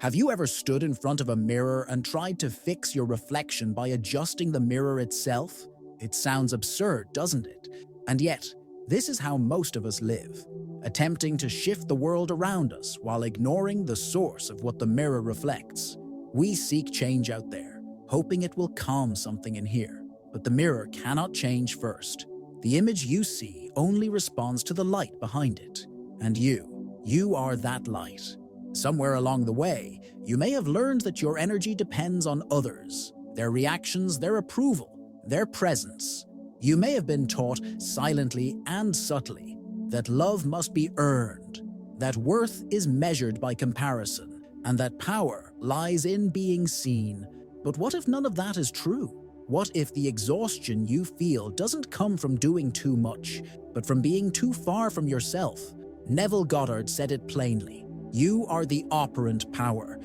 Have you ever stood in front of a mirror and tried to fix your reflection by adjusting the mirror itself? It sounds absurd, doesn't it? And yet, this is how most of us live, attempting to shift the world around us while ignoring the source of what the mirror reflects. We seek change out there, hoping it will calm something in here, but the mirror cannot change first. The image you see only responds to the light behind it. And you are that light. Somewhere along the way, you may have learned that your energy depends on others, their reactions, their approval, their presence. You may have been taught silently and subtly that love must be earned, that worth is measured by comparison, and that power lies in being seen. But what if none of that is true? What if the exhaustion you feel doesn't come from doing too much, but from being too far from yourself? Neville Goddard said it plainly. You are the operant power.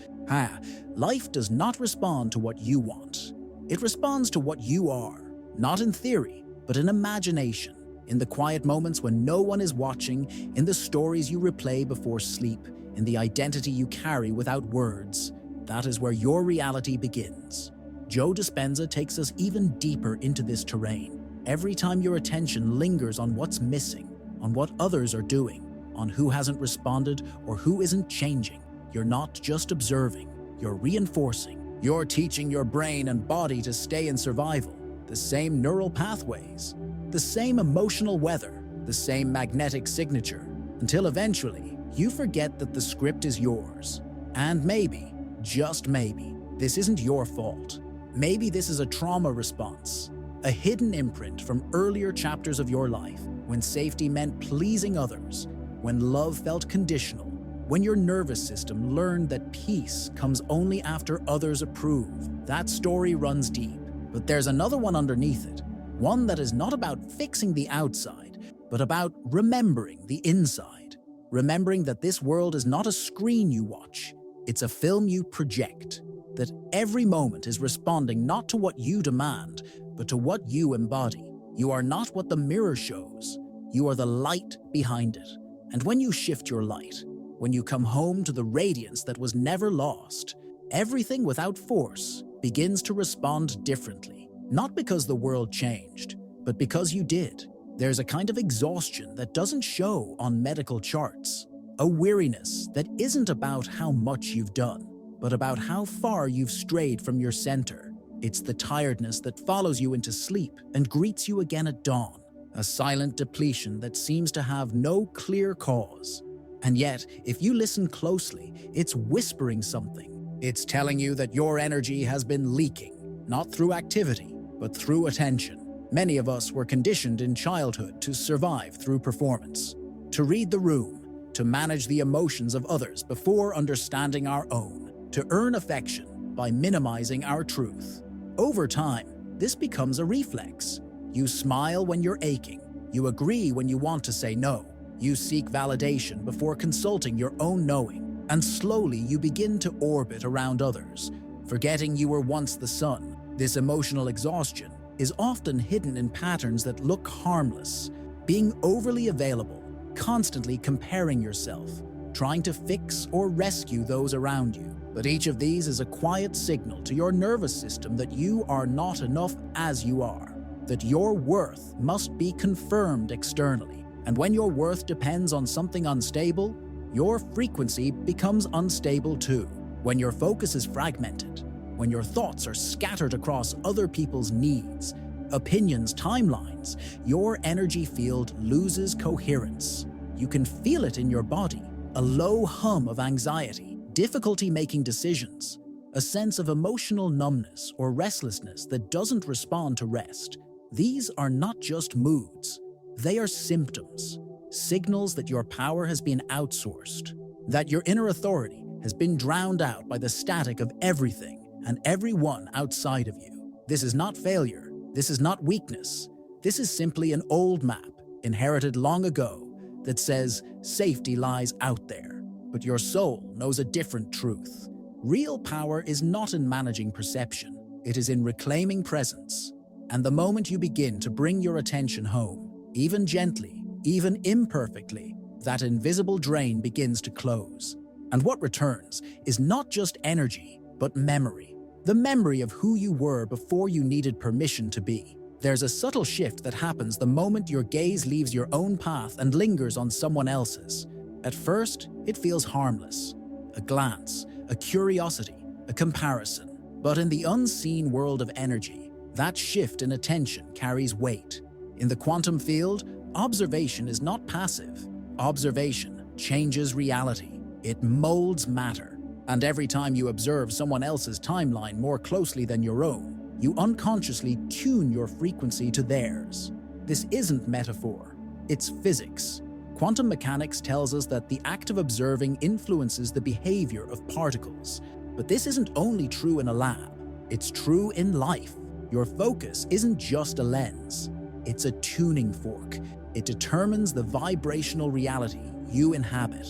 Life does not respond to what you want. It responds to what you are, not in theory, but in imagination, in the quiet moments when no one is watching, in the stories you replay before sleep, in the identity you carry without words. That is where your reality begins. Joe Dispenza takes us even deeper into this terrain. Every time your attention lingers on what's missing, on what others are doing, on who hasn't responded or who isn't changing, you're not just observing, you're reinforcing. You're teaching your brain and body to stay in survival, the same neural pathways, the same emotional weather, the same magnetic signature, until eventually you forget that the script is yours. And maybe, just maybe, this isn't your fault. Maybe this is a trauma response, a hidden imprint from earlier chapters of your life, when safety meant pleasing others, when love felt conditional, when your nervous system learned that peace comes only after others approve. That story runs deep, but there's another one underneath it, one that is not about fixing the outside, but about remembering the inside. Remembering that this world is not a screen you watch, it's a film you project, that every moment is responding not to what you demand, but to what you embody. You are not what the mirror shows, you are the light behind it. And when you shift your light, when you come home to the radiance that was never lost, everything without force begins to respond differently. Not because the world changed, but because you did. There's a kind of exhaustion that doesn't show on medical charts, a weariness that isn't about how much you've done, but about how far you've strayed from your center. It's the tiredness that follows you into sleep and greets you again at dawn. A silent depletion that seems to have no clear cause. And yet, if you listen closely, it's whispering something. It's telling you that your energy has been leaking, not through activity, but through attention. Many of us were conditioned in childhood to survive through performance, to read the room, to manage the emotions of others before understanding our own, to earn affection by minimizing our truth. Over time, this becomes a reflex. You smile when you're aching. You agree when you want to say no. You seek validation before consulting your own knowing. And slowly you begin to orbit around others, forgetting you were once the sun. This emotional exhaustion is often hidden in patterns that look harmless. Being overly available, constantly comparing yourself, trying to fix or rescue those around you. But each of these is a quiet signal to your nervous system that you are not enough as you are. That your worth must be confirmed externally. And when your worth depends on something unstable, your frequency becomes unstable too. When your focus is fragmented, when your thoughts are scattered across other people's needs, opinions, timelines, your energy field loses coherence. You can feel it in your body, a low hum of anxiety, difficulty making decisions, a sense of emotional numbness or restlessness that doesn't respond to rest. These are not just moods, they are symptoms, signals that your power has been outsourced, that your inner authority has been drowned out by the static of everything and everyone outside of you. This is not failure, this is not weakness, this is simply an old map, inherited long ago, that says safety lies out there, but your soul knows a different truth. Real power is not in managing perception, it is in reclaiming presence. And the moment you begin to bring your attention home, even gently, even imperfectly, that invisible drain begins to close. And what returns is not just energy, but memory. The memory of who you were before you needed permission to be. There's a subtle shift that happens the moment your gaze leaves your own path and lingers on someone else's. At first, it feels harmless. A glance, a curiosity, a comparison. But in the unseen world of energy, that shift in attention carries weight. In the quantum field, observation is not passive. Observation changes reality. It molds matter. And every time you observe someone else's timeline more closely than your own, you unconsciously tune your frequency to theirs. This isn't metaphor, it's physics. Quantum mechanics tells us that the act of observing influences the behavior of particles. But this isn't only true in a lab, it's true in life. Your focus isn't just a lens, it's a tuning fork. It determines the vibrational reality you inhabit.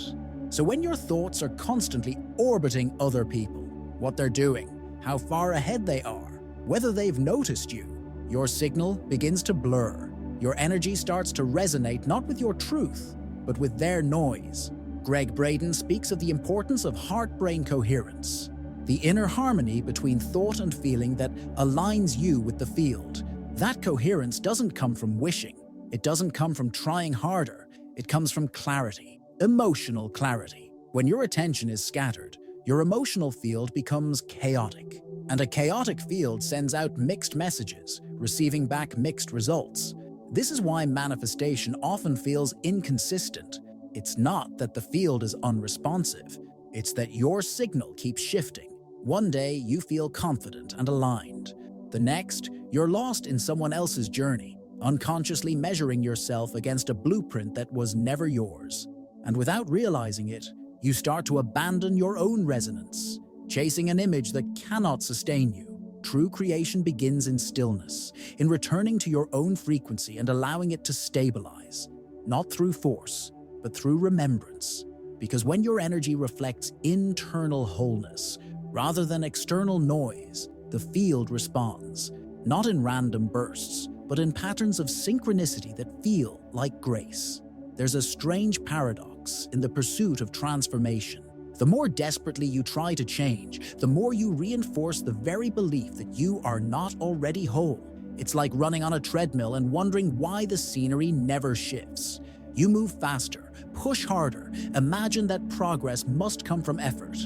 So when your thoughts are constantly orbiting other people, what they're doing, how far ahead they are, whether they've noticed you, your signal begins to blur. Your energy starts to resonate not with your truth, but with their noise. Greg Braden speaks of the importance of heart-brain coherence, the inner harmony between thought and feeling that aligns you with the field. That coherence doesn't come from wishing. It doesn't come from trying harder. It comes from clarity, emotional clarity. When your attention is scattered, your emotional field becomes chaotic. And a chaotic field sends out mixed messages, receiving back mixed results. This is why manifestation often feels inconsistent. It's not that the field is unresponsive. It's that your signal keeps shifting. One day, you feel confident and aligned. The next, you're lost in someone else's journey, unconsciously measuring yourself against a blueprint that was never yours. And without realizing it, you start to abandon your own resonance, chasing an image that cannot sustain you. True creation begins in stillness, in returning to your own frequency and allowing it to stabilize, not through force, but through remembrance. Because when your energy reflects internal wholeness, rather than external noise, the field responds, not in random bursts, but in patterns of synchronicity that feel like grace. There's a strange paradox in the pursuit of transformation. The more desperately you try to change, the more you reinforce the very belief that you are not already whole. It's like running on a treadmill and wondering why the scenery never shifts. You move faster, push harder, imagine that progress must come from effort.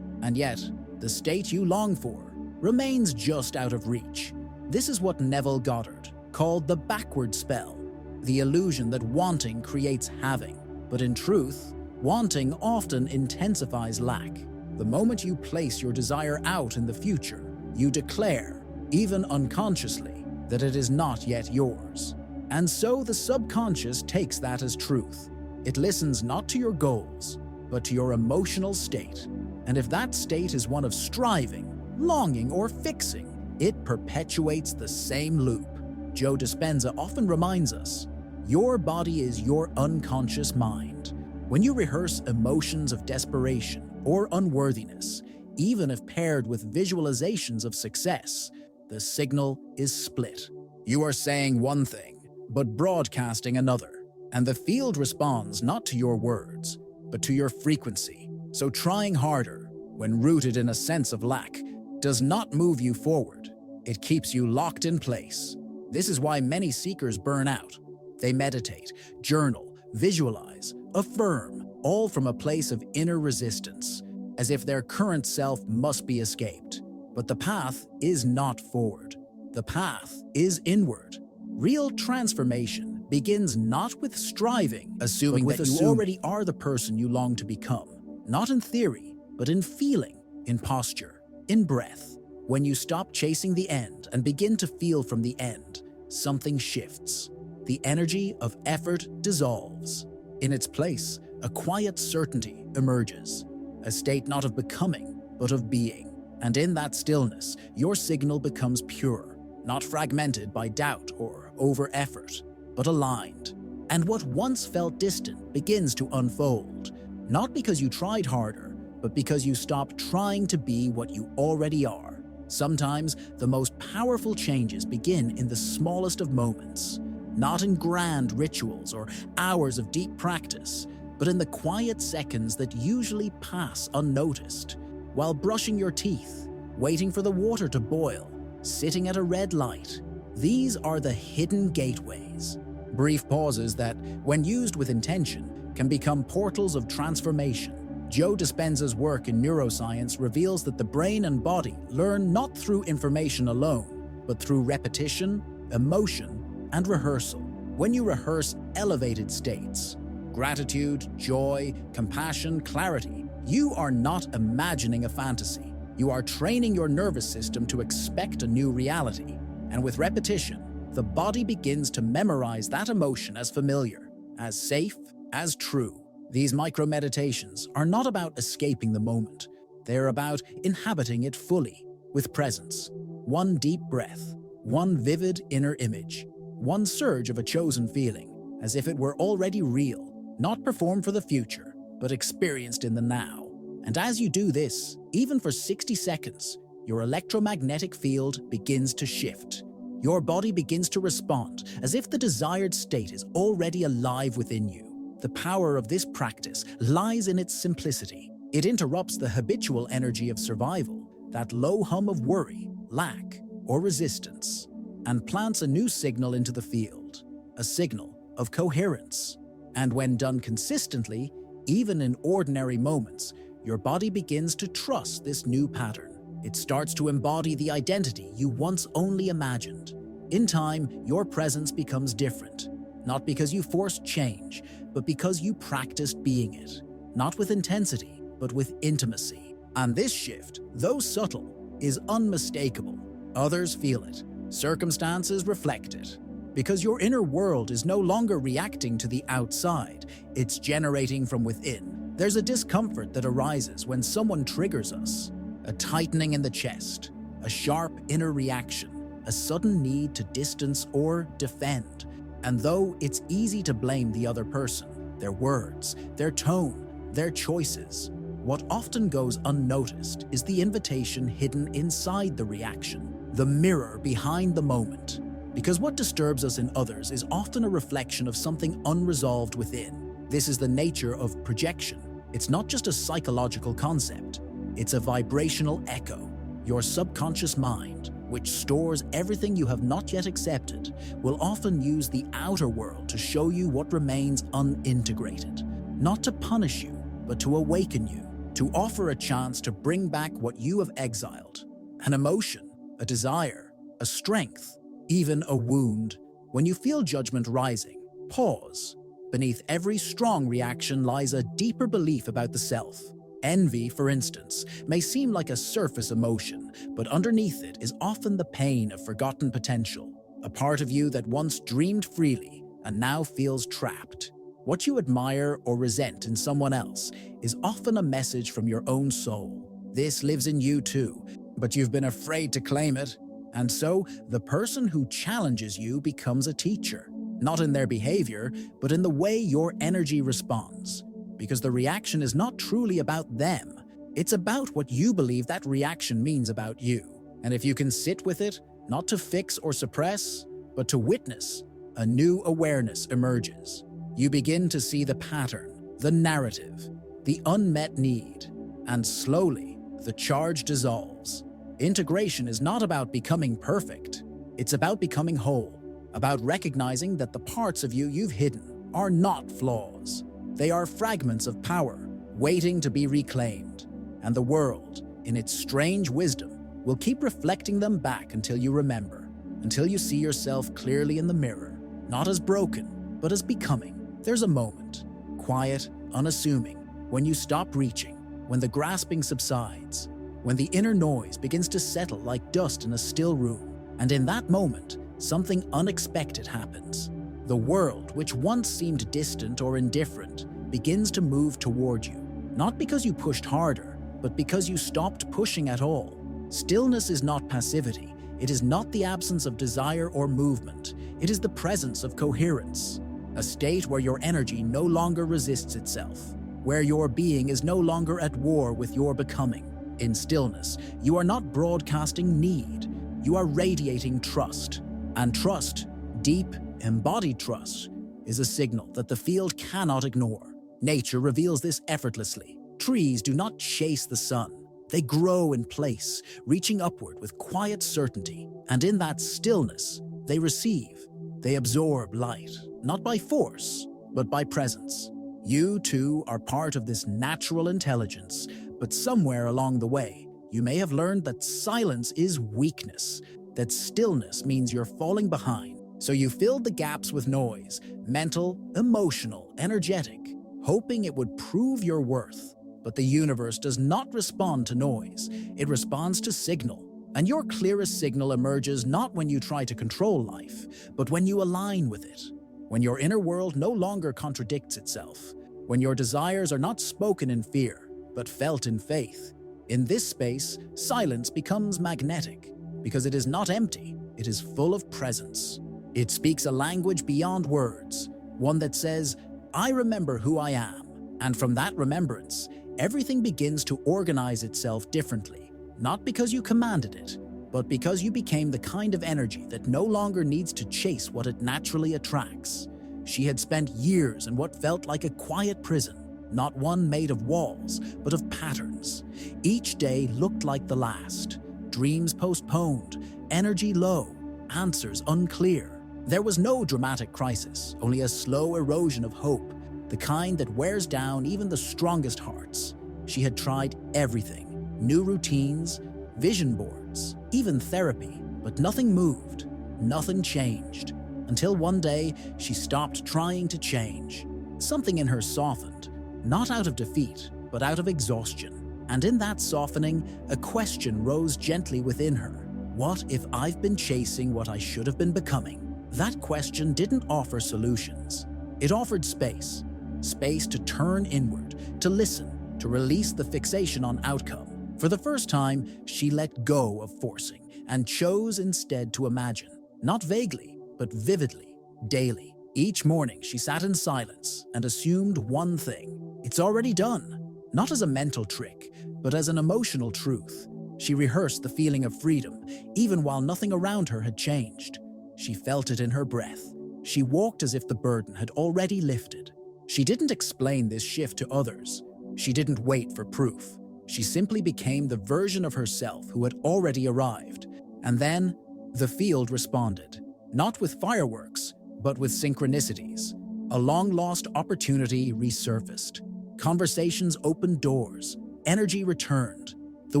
And yet, the state you long for remains just out of reach. This is what Neville Goddard called the backward spell, the illusion that wanting creates having. But in truth, wanting often intensifies lack. The moment you place your desire out in the future, you declare, even unconsciously, that it is not yet yours. And so the subconscious takes that as truth. It listens not to your goals, but to your emotional state. And if that state is one of striving, longing, or fixing, it perpetuates the same loop. Joe Dispenza often reminds us, your body is your unconscious mind. When you rehearse emotions of desperation or unworthiness, even if paired with visualizations of success, the signal is split. You are saying one thing, but broadcasting another, and the field responds not to your words, but to your frequency. So trying harder, when rooted in a sense of lack, does not move you forward. It keeps you locked in place. This is why many seekers burn out. They meditate, journal, visualize, affirm, all from a place of inner resistance, as if their current self must be escaped. But the path is not forward. The path is inward. Real transformation begins not with striving, assuming that you already are the person you long to become. Not in theory, but in feeling, in posture, in breath. When you stop chasing the end and begin to feel from the end, something shifts. The energy of effort dissolves. In its place, a quiet certainty emerges, a state not of becoming, but of being. And in that stillness, your signal becomes pure, not fragmented by doubt or over-effort, but aligned. And what once felt distant begins to unfold, not because you tried harder, but because you stopped trying to be what you already are. Sometimes, the most powerful changes begin in the smallest of moments, not in grand rituals or hours of deep practice. but in the quiet seconds that usually pass unnoticed. While brushing your teeth, waiting for the water to boil, sitting at a red light. These are the hidden gateways. Brief pauses that, when used with intention, can become portals of transformation. Joe Dispenza's work in neuroscience reveals that the brain and body learn not through information alone, but through repetition, emotion, and rehearsal. When you rehearse elevated states, gratitude, joy, compassion, clarity, you are not imagining a fantasy. You are training your nervous system to expect a new reality. And with repetition, the body begins to memorize that emotion as familiar, as safe, as true. These micro-meditations are not about escaping the moment. They're about inhabiting it fully, with presence. One deep breath, one vivid inner image, one surge of a chosen feeling, as if it were already real, not performed for the future, but experienced in the now. And as you do this, even for 60 seconds, your electromagnetic field begins to shift. Your body begins to respond, as if the desired state is already alive within you. The power of this practice lies in its simplicity. It interrupts the habitual energy of survival, that low hum of worry, lack, or resistance, and plants a new signal into the field, a signal of coherence. And when done consistently, even in ordinary moments, your body begins to trust this new pattern. It starts to embody the identity you once only imagined. In time, your presence becomes different, not because you forced change, but because you practiced being it, not with intensity, but with intimacy. And this shift, though subtle, is unmistakable. Others feel it. Circumstances reflect it. Because your inner world is no longer reacting to the outside, it's generating from within. There's a discomfort that arises when someone triggers us, a tightening in the chest, a sharp inner reaction, a sudden need to distance or defend. And though it's easy to blame the other person, their words, their tone, their choices, what often goes unnoticed is the invitation hidden inside the reaction, the mirror behind the moment. Because what disturbs us in others is often a reflection of something unresolved within. This is the nature of projection. It's not just a psychological concept, it's a vibrational echo. Your subconscious mind, which stores everything you have not yet accepted, will often use the outer world to show you what remains unintegrated, not to punish you, but to awaken you, to offer a chance to bring back what you have exiled, an emotion, a desire, a strength, even a wound. When you feel judgment rising, pause. Beneath every strong reaction lies a deeper belief about the self. Envy, for instance, may seem like a surface emotion, but underneath it is often the pain of forgotten potential, a part of you that once dreamed freely and now feels trapped. What you admire or resent in someone else is often a message from your own soul. This lives in you too, but you've been afraid to claim it. And so, the person who challenges you becomes a teacher, not in their behavior, but in the way your energy responds. Because the reaction is not truly about them. It's about what you believe that reaction means about you. And if you can sit with it, not to fix or suppress, but to witness, a new awareness emerges. You begin to see the pattern, the narrative, the unmet need, and slowly, the charge dissolves. Integration is not about becoming perfect. It's about becoming whole, about recognizing that the parts of you you've hidden are not flaws. They are fragments of power, waiting to be reclaimed. And the world, in its strange wisdom, will keep reflecting them back until you remember, until you see yourself clearly in the mirror, not as broken, but as becoming. There's a moment, quiet, unassuming, when you stop reaching, when the grasping subsides, when the inner noise begins to settle like dust in a still room. And in that moment, something unexpected happens. The world, which once seemed distant or indifferent, begins to move toward you. Not because you pushed harder, but because you stopped pushing at all. Stillness is not passivity. It is not the absence of desire or movement. It is the presence of coherence. A state where your energy no longer resists itself, where your being is no longer at war with your becoming. In stillness, you are not broadcasting need. You are radiating trust. And trust, deep, embodied trust, is a signal that the field cannot ignore. Nature reveals this effortlessly. Trees do not chase the sun. They grow in place, reaching upward with quiet certainty. And in that stillness, they receive. They absorb light, not by force, but by presence. You, too, are part of this natural intelligence, but somewhere along the way, you may have learned that silence is weakness, that stillness means you're falling behind. So you filled the gaps with noise, mental, emotional, energetic, hoping it would prove your worth. But the universe does not respond to noise, it responds to signal. And your clearest signal emerges not when you try to control life, but when you align with it. When your inner world no longer contradicts itself. When your desires are not spoken in fear, but felt in faith. In this space, silence becomes magnetic, because it is not empty, it is full of presence. It speaks a language beyond words, one that says, I remember who I am. And from that remembrance, everything begins to organize itself differently, not because you commanded it, but because you became the kind of energy that no longer needs to chase what it naturally attracts. She had spent years in what felt like a quiet prison, not one made of walls, but of patterns. Each day looked like the last. Dreams postponed, energy low, answers unclear. There was no dramatic crisis, only a slow erosion of hope, the kind that wears down even the strongest hearts. She had tried everything, new routines, vision boards, even therapy, but nothing moved, nothing changed. Until one day, she stopped trying to change. Something in her softened, not out of defeat, but out of exhaustion. And in that softening, a question rose gently within her. What if I've been chasing what I should have been becoming? That question didn't offer solutions. It offered space. Space to turn inward, to listen, to release the fixation on outcome. For the first time, she let go of forcing and chose instead to imagine. Not vaguely, but vividly, daily. Each morning, she sat in silence and assumed one thing. It's already done. Not as a mental trick, but as an emotional truth. She rehearsed the feeling of freedom, even while nothing around her had changed. She felt it in her breath. She walked as if the burden had already lifted. She didn't explain this shift to others. She didn't wait for proof. She simply became the version of herself who had already arrived. And then, the field responded. Not with fireworks, but with synchronicities. A long-lost opportunity resurfaced. Conversations opened doors. Energy returned. The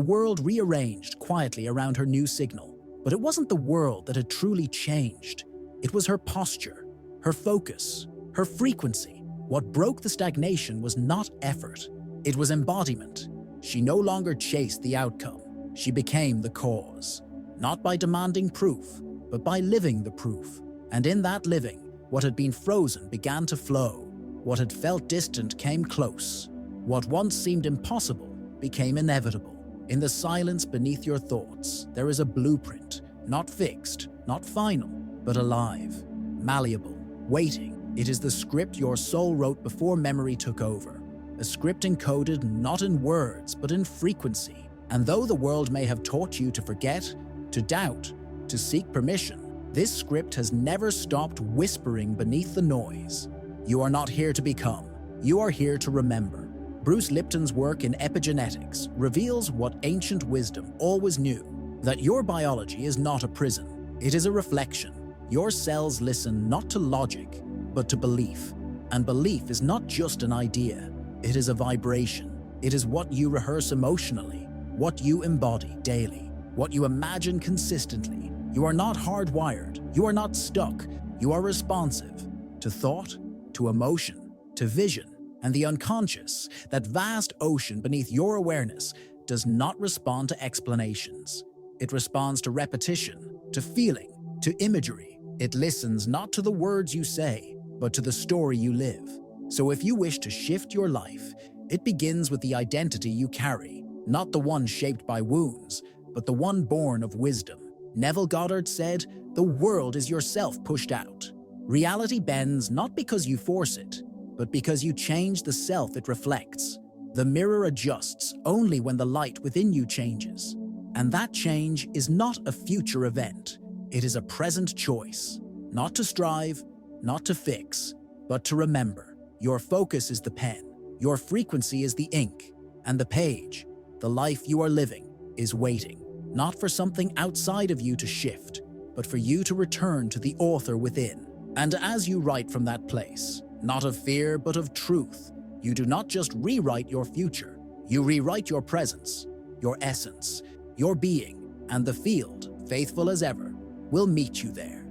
world rearranged quietly around her new signal. But it wasn't the world that had truly changed. It was her posture, her focus, her frequency. What broke the stagnation was not effort. It was embodiment. She no longer chased the outcome. She became the cause. Not by demanding proof, but by living the proof. And in that living, what had been frozen began to flow. What had felt distant came close. What once seemed impossible became inevitable. In the silence beneath your thoughts, there is a blueprint, not fixed, not final, but alive, malleable, waiting. It is the script your soul wrote before memory took over. A script encoded not in words, but in frequency. And though the world may have taught you to forget, to doubt, to seek permission, this script has never stopped whispering beneath the noise. You are not here to become. You are here to remember. Bruce Lipton's work in epigenetics reveals what ancient wisdom always knew, that your biology is not a prison. It is a reflection. Your cells listen not to logic, but to belief. And belief is not just an idea. It is a vibration. It is what you rehearse emotionally, what you embody daily, what you imagine consistently. You are not hardwired. You are not stuck. You are responsive to thought, to emotion, to vision. And the unconscious, that vast ocean beneath your awareness, does not respond to explanations. It responds to repetition, to feeling, to imagery. It listens not to the words you say, but to the story you live. So if you wish to shift your life, it begins with the identity you carry, not the one shaped by wounds, but the one born of wisdom. Neville Goddard said, "The world is yourself pushed out." Reality bends not because you force it, but because you change the self it reflects. The mirror adjusts only when the light within you changes. And that change is not a future event. It is a present choice. Not to strive, not to fix, but to remember. Your focus is the pen. Your frequency is the ink, and the page, the life you are living, is waiting, not for something outside of you to shift, but for you to return to the author within. And as you write from that place, not of fear but of truth, you do not just rewrite your future, you rewrite your presence, your essence, your being, and the field, faithful as ever, will meet you there.